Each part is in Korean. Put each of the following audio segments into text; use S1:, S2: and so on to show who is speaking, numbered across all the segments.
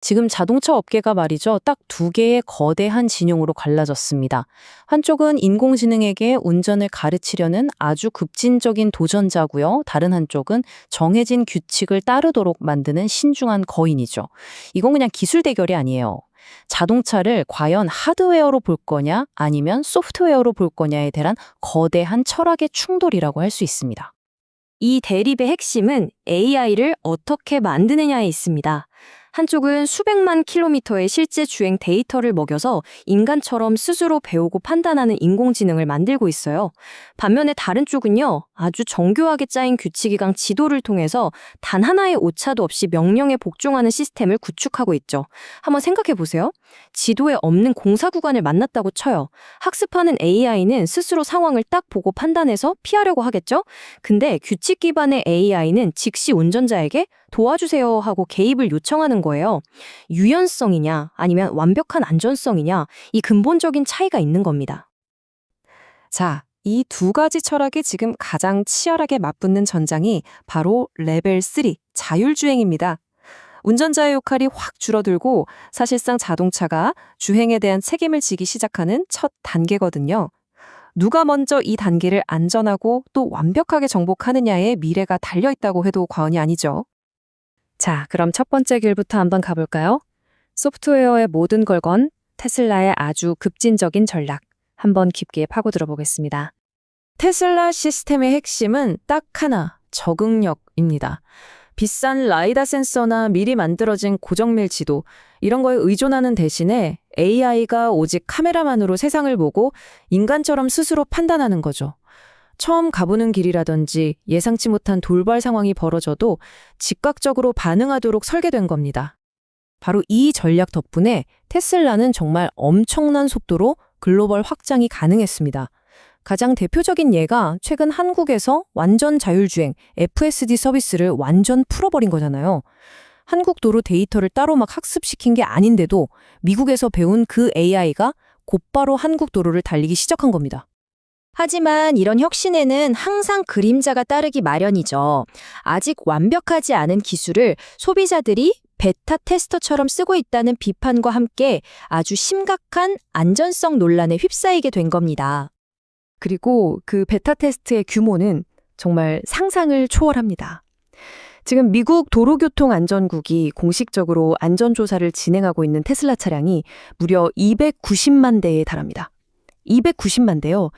S1: 지금 자동차 업계가 말이죠. 딱 두 개의 거대한 진영으로 갈라졌습니다. 한쪽은 인공지능에게 운전을 가르치려는 아주 급진적인 도전자고요. 다른 한쪽은 정해진 규칙을 따르도록 만드는 신중한 거인이죠. 이건 그냥 기술 대결이 아니에요. 자동차를 과연 하드웨어로 볼 거냐 아니면 소프트웨어로 볼 거냐에 대한 거대한 철학의 충돌이라고 할 수 있습니다.
S2: 이 대립의 핵심은 AI를 어떻게 만드느냐에 있습니다. 한쪽은 수백만 킬로미터의 실제 주행 데이터를 먹여서 인간처럼 스스로 배우고 판단하는 인공지능을 만들고 있어요. 반면에 다른 쪽은요, 아주 정교하게 짜인 규칙이랑 지도를 통해서 단 하나의 오차도 없이 명령에 복종하는 시스템을 구축하고 있죠. 한번 생각해 보세요. 지도에 없는 공사 구간을 만났다고 쳐요. 학습하는 AI는 스스로 상황을 딱 보고 판단해서 피하려고 하겠죠? 근데 규칙 기반의 AI는 즉시 운전자에게 도와주세요 하고 개입을 요청하는 거예요. 유연성이냐 아니면 완벽한 안전성이냐 이 근본적인 차이가 있는 겁니다.
S3: 자, 이 두 가지 철학이 지금 가장 치열하게 맞붙는 전장이 바로 레벨 3, 자율주행입니다. 운전자의 역할이 확 줄어들고 사실상 자동차가 주행에 대한 책임을 지기 시작하는 첫 단계거든요. 누가 먼저 이 단계를 안전하고 또 완벽하게 정복하느냐에 미래가 달려있다고 해도 과언이 아니죠. 자, 그럼 첫 번째 길부터 한번 가볼까요? 소프트웨어의 모든 걸 건 테슬라의 아주 급진적인 전략. 한번 깊게 파고들어 보겠습니다.
S1: 테슬라 시스템의 핵심은 딱 하나, 적응력입니다. 비싼 라이다 센서나 미리 만들어진 고정밀 지도, 이런 거에 의존하는 대신에 AI가 오직 카메라만으로 세상을 보고 인간처럼 스스로 판단하는 거죠. 처음 가보는 길이라든지 예상치 못한 돌발 상황이 벌어져도 즉각적으로 반응하도록 설계된 겁니다. 바로 이 전략 덕분에 테슬라는 정말 엄청난 속도로 글로벌 확장이 가능했습니다. 가장 대표적인 예가 최근 한국에서 완전 자율주행 FSD 서비스를 완전 풀어버린 거잖아요. 한국 도로 데이터를 따로 막 학습시킨 게 아닌데도 미국에서 배운 그 AI가 곧바로 한국 도로를 달리기 시작한 겁니다.
S2: 하지만 이런 혁신에는 항상 그림자가 따르기 마련이죠. 아직 완벽하지 않은 기술을 소비자들이 베타 테스터처럼 쓰고 있다는 비판과 함께 아주 심각한 안전성 논란에 휩싸이게 된 겁니다.
S3: 그리고 그 베타 테스트의 규모는 정말 상상을 초월합니다. 지금 미국 도로교통안전국이 공식적으로 안전조사를 진행하고 있는 테슬라 차량이 무려 290만 대에 달합니다. 290만 대요.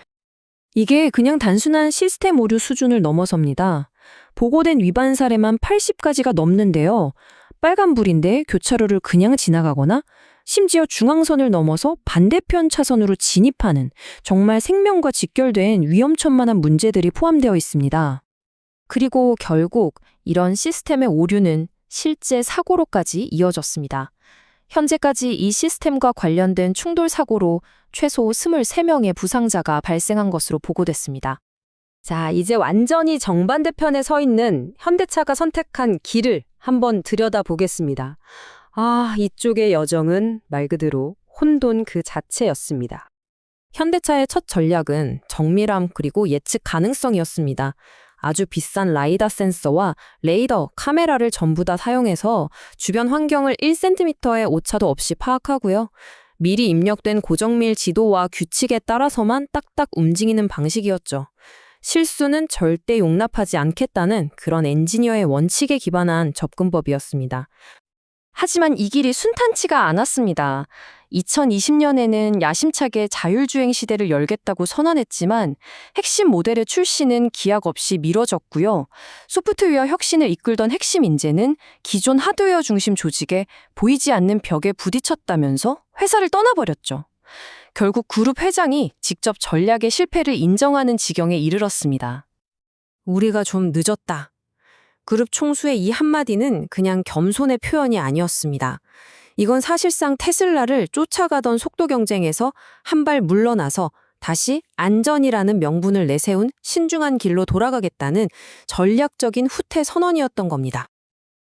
S1: 이게 그냥 단순한 시스템 오류 수준을 넘어섭니다. 보고된 위반 사례만 80가지가 넘는데요. 빨간불인데 교차로를 그냥 지나가거나 심지어 중앙선을 넘어서 반대편 차선으로 진입하는 정말 생명과 직결된 위험천만한 문제들이 포함되어 있습니다. 그리고 결국 이런 시스템의 오류는 실제 사고로까지 이어졌습니다. 현재까지 이 시스템과 관련된 충돌 사고로 최소 23명의 부상자가 발생한 것으로 보고됐습니다.
S2: 자, 이제 완전히 정반대편에 서 있는 현대차가 선택한 길을 한번 들여다보겠습니다. 이쪽의 여정은 말 그대로 혼돈 그 자체였습니다.
S1: 현대차의 첫 전략은 정밀함 그리고 예측 가능성이었습니다. 아주 비싼 라이다 센서와 레이더, 카메라를 전부 다 사용해서 주변 환경을 1cm의 오차도 없이 파악하고요. 미리 입력된 고정밀 지도와 규칙에 따라서만 딱딱 움직이는 방식이었죠. 실수는 절대 용납하지 않겠다는 그런 엔지니어의 원칙에 기반한 접근법이었습니다. 하지만 이 길이 순탄치가 않았습니다. 2020년에는 야심차게 자율주행 시대를 열겠다고 선언했지만 핵심 모델의 출시는 기약 없이 미뤄졌고요. 소프트웨어 혁신을 이끌던 핵심 인재는 기존 하드웨어 중심 조직에 보이지 않는 벽에 부딪혔다면서 회사를 떠나버렸죠. 결국 그룹 회장이 직접 전략의 실패를 인정하는 지경에 이르렀습니다. 우리가 좀 늦었다. 그룹 총수의 이 한마디는 그냥 겸손의 표현이 아니었습니다. 이건 사실상 테슬라를 쫓아가던 속도 경쟁에서 한 발 물러나서 다시 안전이라는 명분을 내세운 신중한 길로 돌아가겠다는 전략적인 후퇴 선언이었던 겁니다.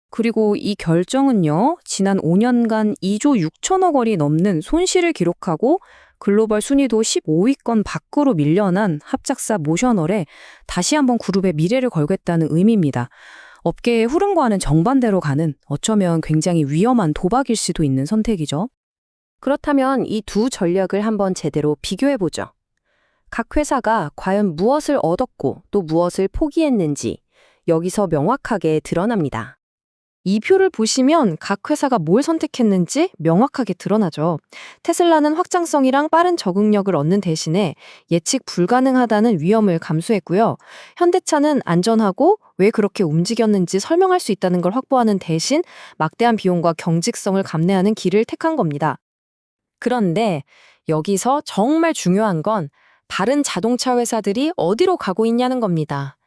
S1: 그리고 이 결정은요, 지난 5년간 2조 6천억 원이 넘는 손실을 기록하고 글로벌 순위도 15위권 밖으로 밀려난 합작사 모셔널에 다시 한번 그룹의 미래를 걸겠다는 의미입니다. 업계의 흐름과는 정반대로 가는 어쩌면 굉장히 위험한 도박일 수도 있는 선택이죠.
S2: 그렇다면 이 두 전략을 한번 제대로 비교해보죠. 각 회사가 과연 무엇을 얻었고 또 무엇을 포기했는지 여기서 명확하게 드러납니다.
S3: 이 표를 보시면 각 회사가 뭘 선택했는지 명확하게 드러나죠. 테슬라는 확장성이랑 빠른 적응력을 얻는 대신에 예측 불가능하다는 위험을 감수했고요. 현대차는 안전하고 왜 그렇게 움직였는지 설명할 수 있다는 걸 확보하는 대신 막대한 비용과 경직성을 감내하는 길을 택한 겁니다.
S1: 그런데 여기서 정말 중요한 건 다른 자동차 회사들이 어디로 가고 있냐는 겁니다.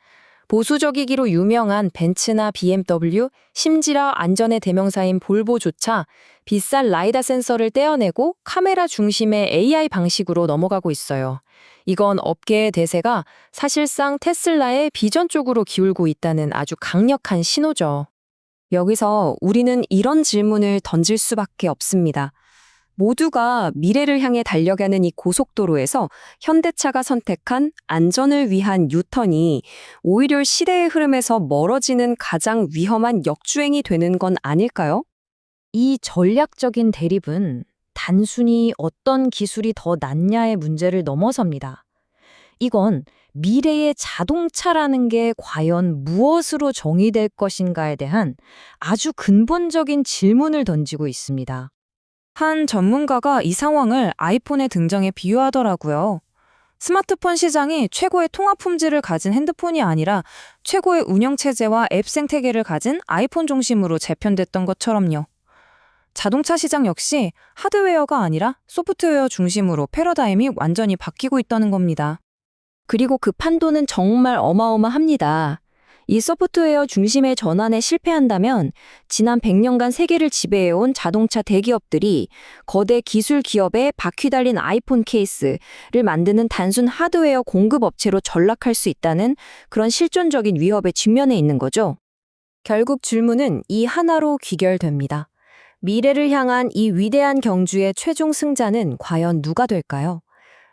S1: 보수적이기로 유명한 벤츠나 BMW, 심지어 안전의 대명사인 볼보조차 비싼 라이다 센서를 떼어내고 카메라 중심의 AI 방식으로 넘어가고 있어요. 이건 업계의 대세가 사실상 테슬라의 비전 쪽으로 기울고 있다는 아주 강력한 신호죠.
S3: 여기서 우리는 이런 질문을 던질 수밖에 없습니다. 모두가 미래를 향해 달려가는 이 고속도로에서 현대차가 선택한 안전을 위한 유턴이 오히려 시대의 흐름에서 멀어지는 가장 위험한 역주행이 되는 건 아닐까요?
S2: 이 전략적인 대립은 단순히 어떤 기술이 더 낫냐의 문제를 넘어섭니다. 이건 미래의 자동차라는 게 과연 무엇으로 정의될 것인가에 대한 아주 근본적인 질문을 던지고 있습니다.
S1: 한 전문가가 이 상황을 아이폰의 등장에 비유하더라고요. 스마트폰 시장이 최고의 통합 품질을 가진 핸드폰이 아니라 최고의 운영체제와 앱 생태계를 가진 아이폰 중심으로 재편됐던 것처럼요. 자동차 시장 역시 하드웨어가 아니라 소프트웨어 중심으로 패러다임이 완전히 바뀌고 있다는 겁니다.
S2: 그리고 그 판도는 정말 어마어마합니다. 이 소프트웨어 중심의 전환에 실패한다면 지난 100년간 세계를 지배해온 자동차 대기업들이 거대 기술 기업에 바퀴 달린 아이폰 케이스를 만드는 단순 하드웨어 공급 업체로 전락할 수 있다는 그런 실존적인 위협에 직면해 있는 거죠.
S3: 결국 질문은 이 하나로 귀결됩니다. 미래를 향한 이 위대한 경주의 최종 승자는 과연 누가 될까요?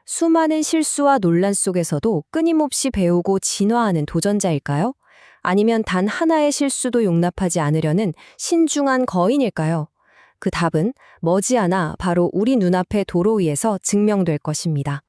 S3: 수많은 실수와 논란 속에서도 끊임없이 배우고 진화하는 도전자일까요? 아니면 단 하나의 실수도 용납하지 않으려는 신중한 거인일까요? 그 답은 머지않아 바로 우리 눈앞의 도로 위에서 증명될 것입니다.